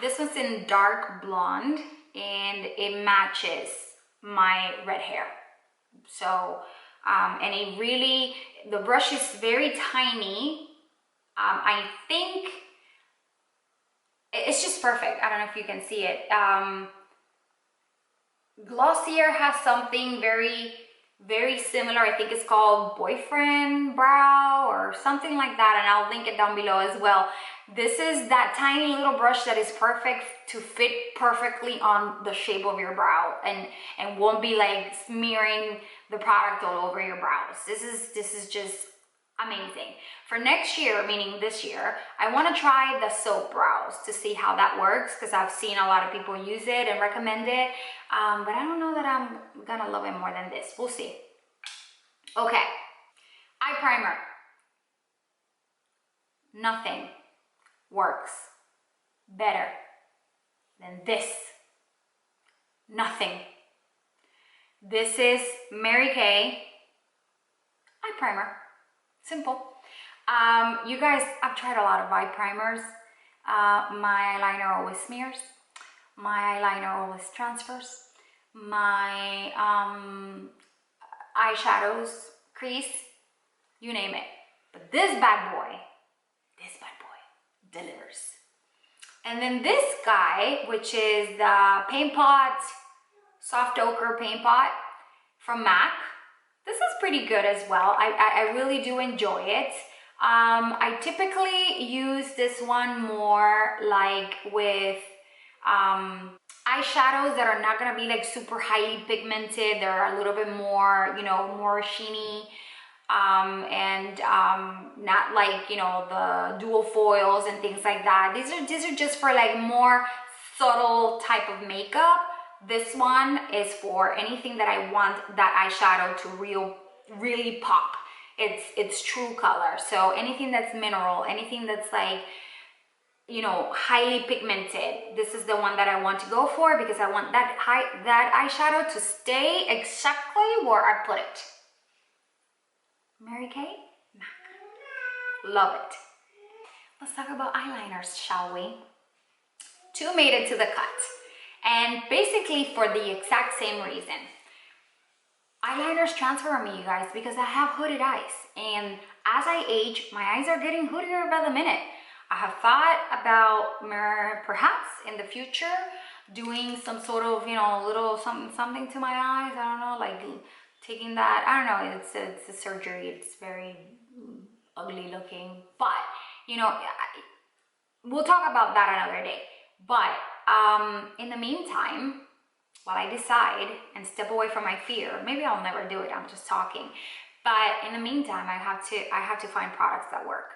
Speaker 1: This one's in dark blonde, and it matches my red hair. So, and it really, the brush is very tiny. I think it's just perfect. I don't know if you can see it. Glossier has something very similar. I think it's called Boyfriend Brow or something like that, and I'll link it down below as well. This is that tiny little brush that is perfect to fit perfectly on the shape of your brow, and won't be like smearing the product all over your brows. This is just amazing. For next year, meaning this year, I want to try the soap brows to see how that works, because I've seen a lot of people use it and recommend it, but I don't know that I'm gonna love it more than this. We'll see. Okay, eye primer. Nothing works better than this. Nothing. This is Mary Kay eye primer. Simple. You guys, I've tried a lot of eye primers. My eyeliner always smears. My eyeliner always transfers. My eyeshadows crease. You name it. But this bad boy delivers. And then this guy, which is the Paint Pot Soft Ochre Paint Pot from MAC. This is pretty good as well. I really do enjoy it. I typically use this one more like with eyeshadows that are not gonna be like super highly pigmented. They're a little bit more, you know, more sheeny, and not like, you know, the dual foils and things like that. These are just for like more subtle type of makeup. This one is for anything that I want that eyeshadow to really pop its true color. So anything that's mineral, anything that's like, you know, highly pigmented, this is the one that I want to go for, because I want that eyeshadow to stay exactly where I put it. Mary Kay, MAC. Love it. Let's talk about eyeliners, shall we? Two made it to the cut. And basically for the exact same reason. Eyeliners transfer on me, you guys, because I have hooded eyes. And as I age, my eyes are getting hoodier by the minute. I have thought about perhaps in the future doing some sort of, you know, little something to my eyes. I don't know, like taking that, I don't know, it's a surgery. It's very ugly looking, but you know, we'll talk about that another day. But in the meantime, while I decide and step away from my fear, maybe I'll never do it, I'm just talking. But in the meantime, I have to find products that work.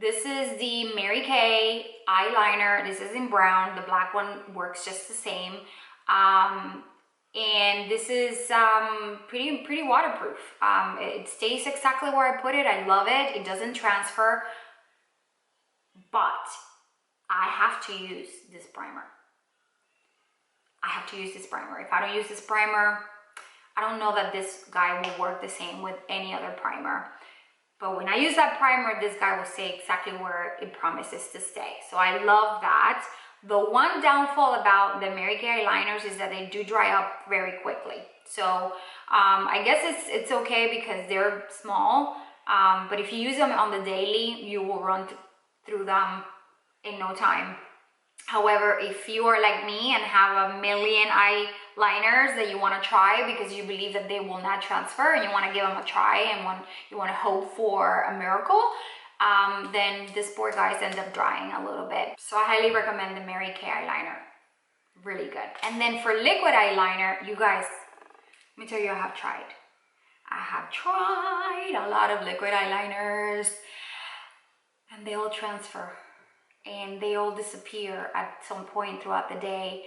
Speaker 1: This is the Mary Kay eyeliner. This is in brown. The black one works just the same. And this is pretty waterproof. It stays exactly where I put it. I love it. It doesn't transfer. But I have to use this primer. I have to use this primer. If I don't use this primer, I don't know that this guy will work the same with any other primer. But when I use that primer, this guy will stay exactly where it promises to stay. So I love that. The one downfall about the Mary Kay eyeliners is that they do dry up very quickly. So I guess it's okay because they're small. But if you use them on the daily, you will run through them in no time. However, if you are like me and have a million eyeliners that you want to try because you believe that they will not transfer and you want to give them a try and you want to hope for a miracle, then this poor guys end up drying a little bit. So I highly recommend the Mary Kay eyeliner. Really good. And then for liquid eyeliner, you guys, let me tell you, I have tried a lot of liquid eyeliners and they all transfer. And they all disappear at some point throughout the day,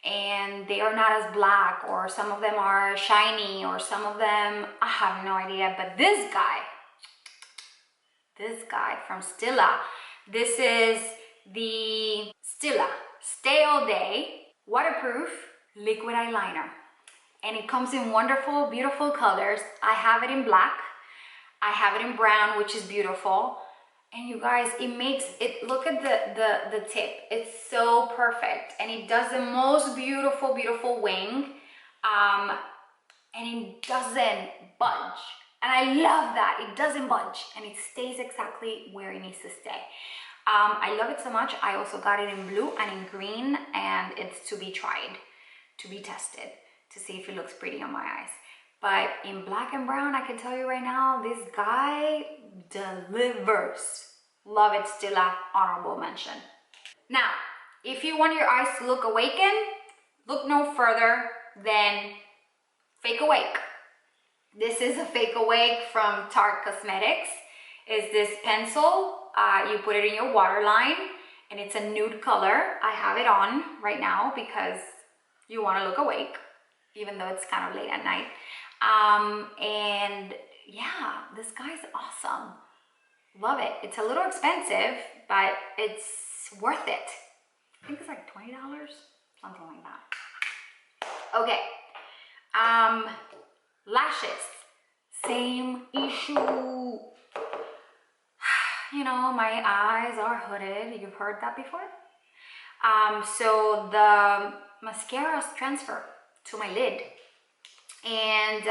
Speaker 1: and they are not as black, or some of them are shiny, or some of them, I have no idea. But this guy from Stila, this is the Stila Stay All Day Waterproof Liquid Eyeliner, and it comes in wonderful, beautiful colors. I have it in black, I have it in brown, which is beautiful. And you guys, it makes it, look at the tip. It's so perfect. And it does the most beautiful, beautiful wing. And it doesn't budge. And I love that. It doesn't budge. And it stays exactly where it needs to stay. I love it so much. I also got it in blue and in green. And it's to be tried, to be tested, to see if it looks pretty on my eyes. But in black and brown, I can tell you right now, this guy delivers. Love it, Stila, honorable mention. Now, if you want your eyes to look awakened, look no further than Fake Awake. This is a Fake Awake from Tarte Cosmetics. Is this pencil? You put it in your waterline, and it's a nude color. I have it on right now because you want to look awake, even though it's kind of late at night. And yeah, this guy's awesome. Love it. It's a little expensive, but it's worth it. I think it's like $20, something like that. Okay. Lashes. Same issue. You know, my eyes are hooded. You've heard that before? So the mascaras transfer to my lid. And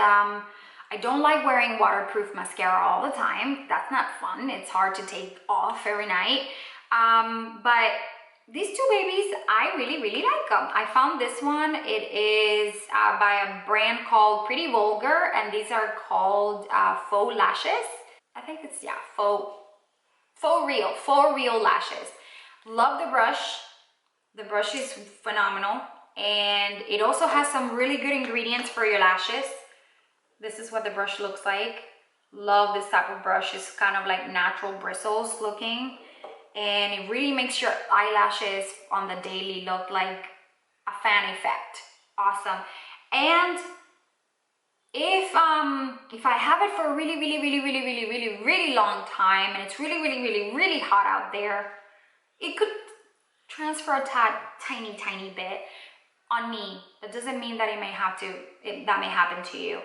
Speaker 1: I don't like wearing waterproof mascara all the time. That's not fun. It's hard to take off every night. But these two babies, I really, really like them. I found this one. It is by a brand called Pretty Vulgar, and these are called faux lashes. I think it's, yeah, faux real lashes. Love the brush. The brush is phenomenal, and it also has some really good ingredients for your lashes. This is what the brush looks like. Love this type of brush. It's kind of like natural bristles looking, and it really makes your eyelashes on the daily look like a fan effect. Awesome. And if I have it for a really long time, and it's really hot out there, it could transfer a tiny bit on me. That doesn't mean that that may happen to you.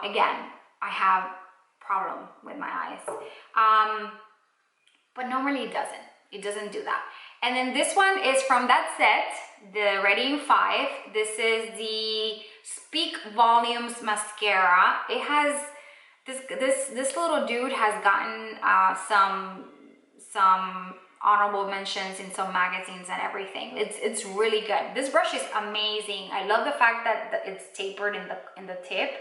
Speaker 1: Again, I have problem with my eyes, but normally it doesn't do that. And then this one is from that set, the Ready in 5. This is the Speak Volumes mascara. It has this little dude has gotten some honorable mentions in some magazines and everything. It's really good. This brush is amazing. I love the fact that it's tapered in the tip,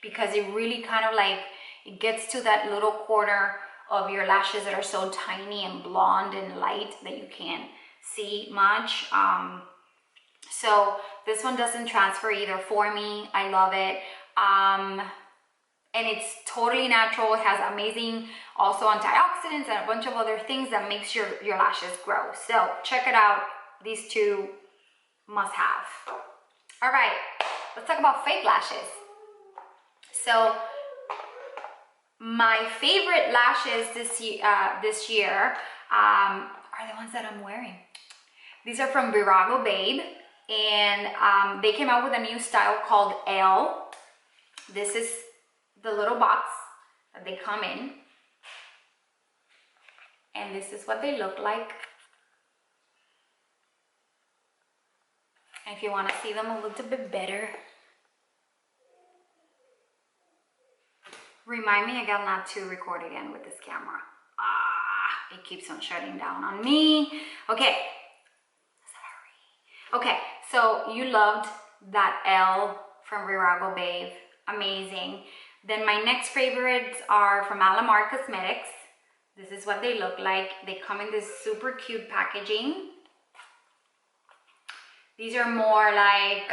Speaker 1: because it really kind of like, it gets to that little corner of your lashes that are so tiny and blonde and light that you can't see much. So this one doesn't transfer either for me. I love it. And it's totally natural. It has amazing also antioxidants and a bunch of other things that makes your lashes grow. So check it out. These two must have. All right, let's talk about fake lashes. So my favorite lashes this year are the ones that I'm wearing. These are from Breathable, and they came out with a new style called L. This is the little box that they come in, and this is what they look like. And if you want to see them a little bit better, remind me again not to record again with this camera. It keeps on shutting down on me. Okay, sorry. Okay, so you loved that L from Breathable, amazing. Then my next favorites are from AlfaParf Cosmetics. This is what they look like. They come in this super cute packaging. These are more like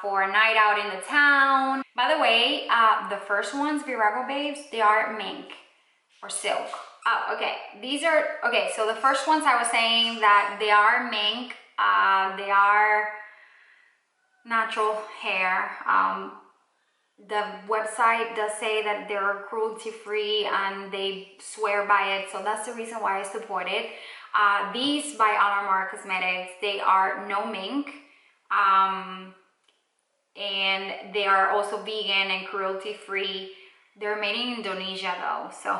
Speaker 1: for a night out in the town. By the way, the first ones, Breathable Babes, they are mink or silk. Oh, okay. These are, okay, so the first ones I was saying that they are mink. They are natural hair. The website does say that they're cruelty-free and they swear by it, so that's the reason why I support it. These by AlfaParf Cosmetics, they are no mink, and they are also vegan and cruelty-free. They're made in Indonesia though, so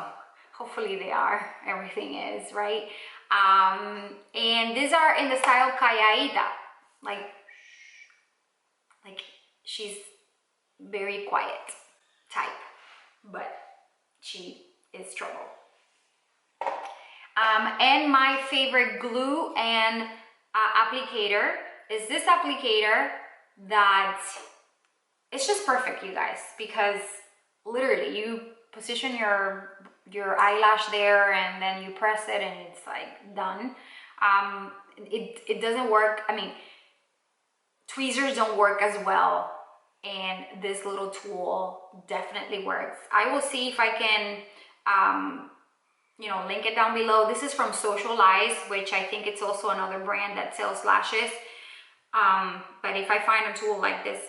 Speaker 1: hopefully they are. Everything is, right? And these are in the style Calladita, like she's very quiet type, but she is trouble. And my favorite glue and applicator is this applicator that it's just perfect, you guys, because literally you position your eyelash there and then you press it and it's like done. It doesn't work, I mean, tweezers don't work as well, and this little tool definitely works. I will see if I can you know, link it down below. This is from Socialize, which I think it's also another brand that sells lashes. But if I find a tool like this,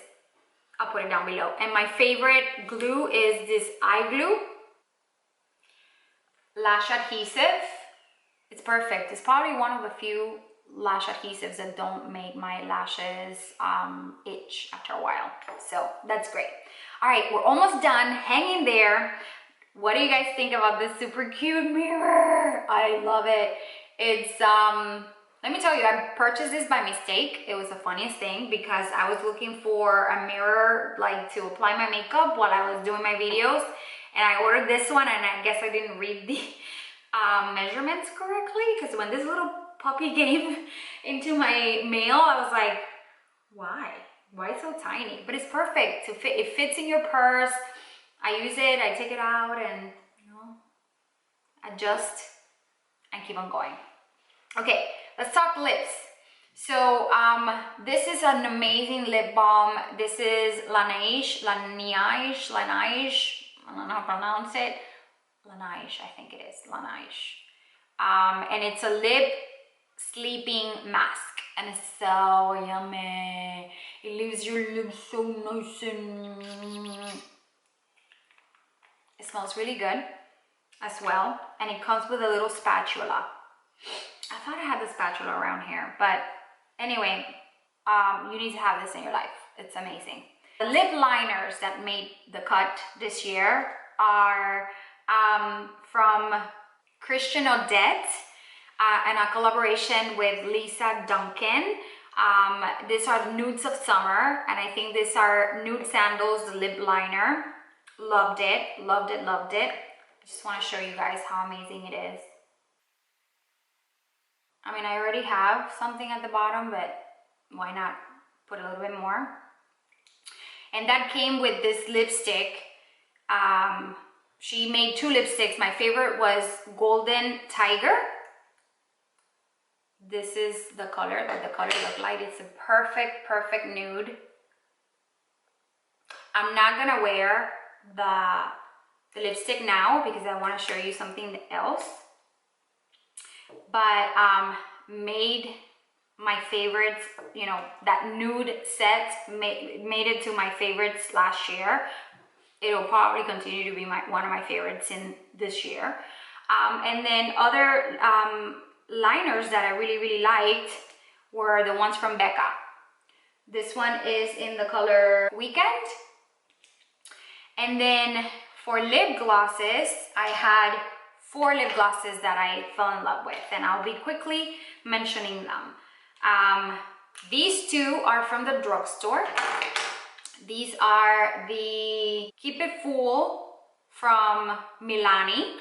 Speaker 1: I'll put it down below. And my favorite glue is this eye glue, lash adhesive. It's perfect. It's probably one of the few lash adhesives that don't make my lashes itch after a while. So that's great. All right, we're almost done. Hang in there. What do you guys think about this super cute mirror? I love it. It's let me tell you, I purchased this by mistake. It was the funniest thing because I was looking for a mirror like to apply my makeup while I was doing my videos, and I ordered this one, and I guess I didn't read the measurements correctly, because when this little puppy came into my mail, I was like, why so tiny? But it's perfect to fit. It fits in your purse. I use it, I take it out, and you know, adjust and keep on going. Okay, let's talk lips. So this is an amazing lip balm. This is Laneige, I don't know how to pronounce it. Laneige, I think it is, Laneige. And it's a lip sleeping mask, and it's so yummy. It leaves your lips so nice and it smells really good as well, and it comes with a little spatula. I thought I had the spatula around here, but anyway, you need to have this in your life. It's amazing. The lip liners that made the cut this year are from Christian Odette and a collaboration with Lisa Duncan. These are Nudes of Summer, and I think these are Nude Sandals, the lip liner. Loved it, loved it, loved it. I just want to show you guys how amazing it is. I mean, I already have something at the bottom, but why not put a little bit more? And that came with this lipstick. She made 2 lipsticks. My favorite was Golden Tiger. This is the color that the color looked like. It's a perfect nude. I'm not gonna wear the lipstick now because I want to show you something else. But made my favorites, you know, that nude set made it to my favorites last year. It'll probably continue to be one of my favorites in this year. And then other liners that I really liked were the ones from Becca. This one is in the color Weekend. And then for lip glosses, I had 4 lip glosses that I fell in love with, and I'll be quickly mentioning them. These 2 are from the drugstore. These are the Keep It Full from Milani.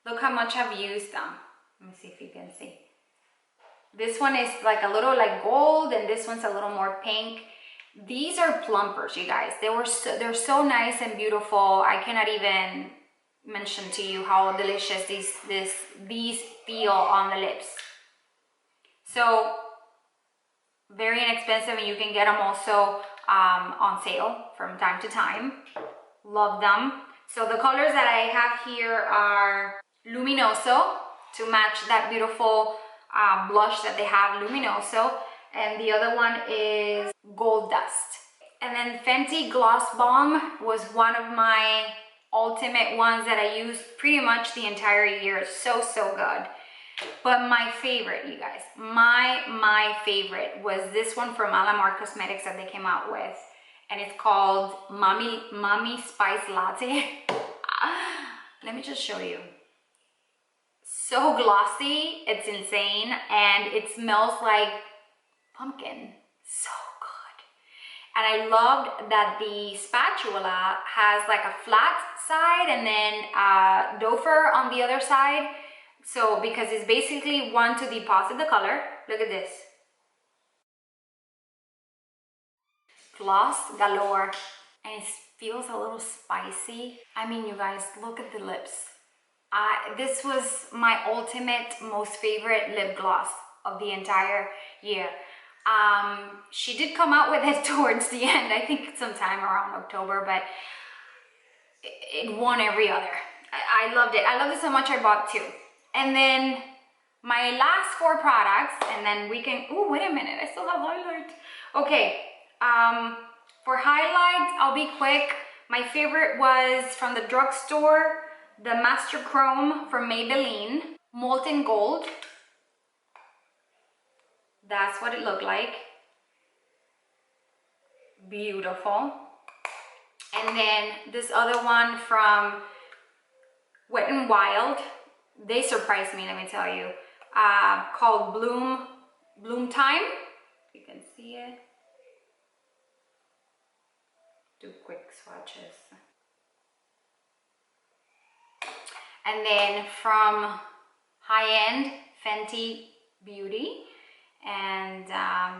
Speaker 1: Look how much I've used them. Let me see if you can see. This one is like a little like gold, and this one's a little more pink. These are plumpers, you guys. They're so nice and beautiful. I cannot even mention to you how delicious these feel on the lips. So very inexpensive, and you can get them also on sale from time to time. Love them. So the colors that I have here are Luminoso, to match that beautiful blush that they have, Luminoso, and the other one is Gold Dust. And then Fenty Gloss Bomb was one of my ultimate ones that I used pretty much the entire year. So good. But my favorite, you guys, my favorite was this one from Alamar Cosmetics that they came out with, and it's called Mommy Spice Latte. Let me just show you. So glossy, it's insane, and it smells like pumpkin. So good. And I loved that the spatula has like a flat side and then dofer on the other side. So because it's basically one to deposit the color. Look at this. Gloss galore. And it feels a little spicy. I mean, you guys, look at the lips. This was my ultimate, most favorite lip gloss of the entire year. She did come out with it towards the end, I think sometime around October, but it won every other. I loved it. I loved it so much I bought 2. And then my last 4 products, and then we can, oh, wait a minute, I still have highlight. Okay, for highlights, I'll be quick. My favorite was from the drugstore, the Master Chrome from Maybelline, Molten Gold. That's what it looked like. Beautiful. And then this other one from Wet n Wild. They surprised me, let me tell you. Called Bloom Time. You can see it. Do quick swatches. And then from High End Fenty Beauty. And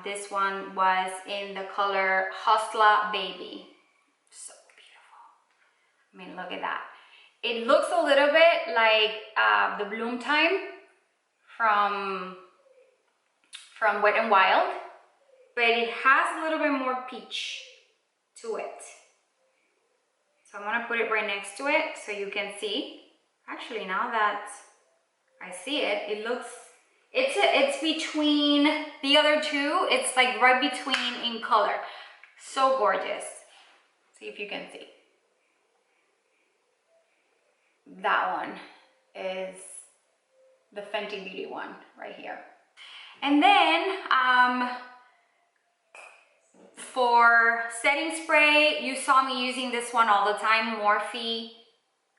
Speaker 1: this one was in the color Hustla Baby. So beautiful. I mean, look at that. It looks a little bit like the Bloom Time from Wet n Wild, but it has a little bit more peach to it. So I'm gonna put it right next to it so you can see. Actually, now that I see it, it looks, it's between the other 2. It's like right between in color. So gorgeous. See if you can see. That one is the Fenty Beauty one right here. And then for setting spray, you saw me using this one all the time, Morphe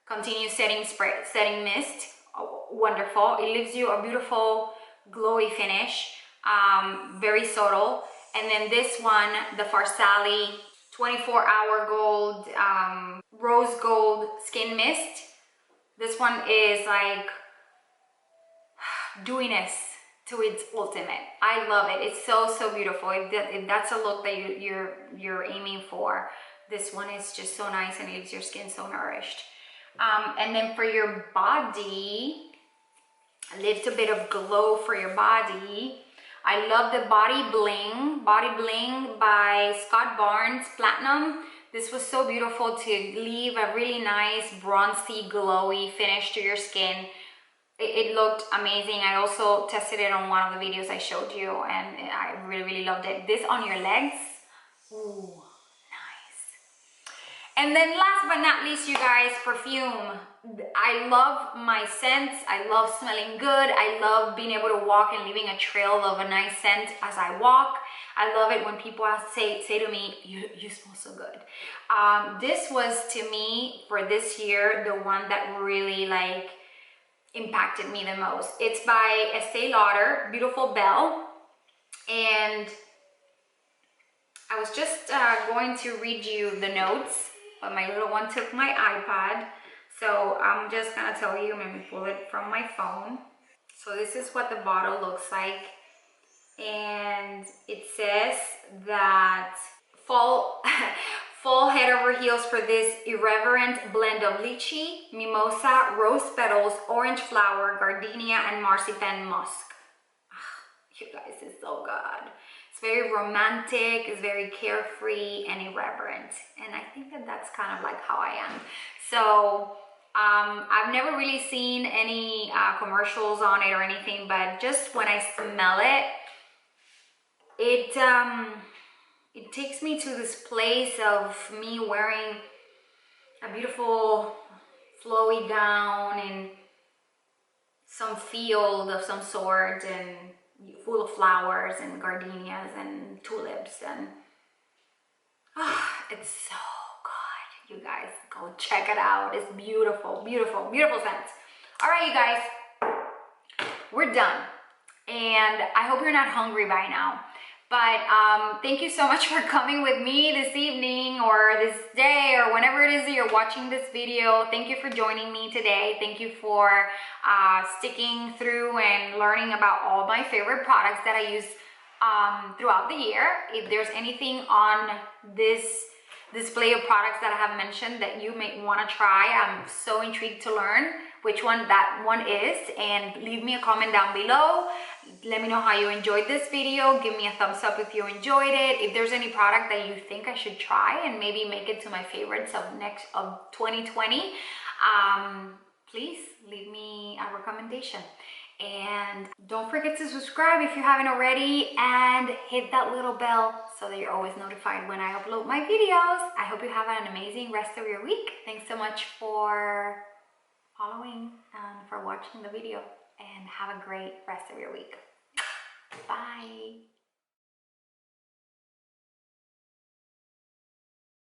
Speaker 1: Continuous Setting Spray, Setting Mist. Oh, wonderful. It leaves you a beautiful glowy finish, very subtle. And then this one, the Farsali 24-hour gold, rose gold skin mist. This one is like dewiness to its ultimate. I love it. It's so, so beautiful. If that's a look that you're aiming for, this one is just so nice and leaves your skin so nourished. And then for your body, a little bit of glow for your body. I love the Body Bling by Scott Barnes Platinum. This was so beautiful to leave a really nice bronzy, glowy finish to your skin. It looked amazing. I also tested it on one of the videos I showed you, and I really, really loved it. This on your legs, ooh, nice. And then last but not least, you guys, perfume. I love my scents. I love smelling good. I love being able to walk and leaving a trail of a nice scent as I walk. I love it when people say to me, you smell so good. This was, to me, for this year, the one that really like impacted me the most. It's by Estee Lauder, Beautiful Belle. And I was just going to read you the notes, but my little one took my iPad. So I'm just gonna tell you, let me pull it from my phone. So this is what the bottle looks like. And it says that fall head over heels for this irreverent blend of lychee, mimosa, rose petals, orange flower, gardenia, and marzipan musk. You guys, it's so good. It's very romantic, it's very carefree and irreverent. And I think that that's kind of like how I am. So I've never really seen any commercials on it or anything, but just when I smell it, it takes me to this place of me wearing a beautiful flowy gown in some field of some sort and full of flowers and gardenias and tulips, and it's so good. You guys, go check it out. It's beautiful, beautiful, beautiful scents. All right, you guys, we're done. And I hope you're not hungry by now. But thank you so much for coming with me this evening or this day or whenever it is that you're watching this video. Thank you for joining me today. Thank you for sticking through and learning about all my favorite products that I use throughout the year. If there's anything on this display of products that I have mentioned that you may want to try, I'm so intrigued to learn which one that one is, and leave me a comment down below. Let me know how you enjoyed this video. Give me a thumbs up if you enjoyed it. If there's any product that you think I should try and maybe make it to my favorites of 2020, please leave me a recommendation. And don't forget to subscribe if you haven't already, and hit that little bell so that you're always notified when I upload my videos. I hope you have an amazing rest of your week. Thanks so much for following and for watching the video, and have a great rest of your week. Bye.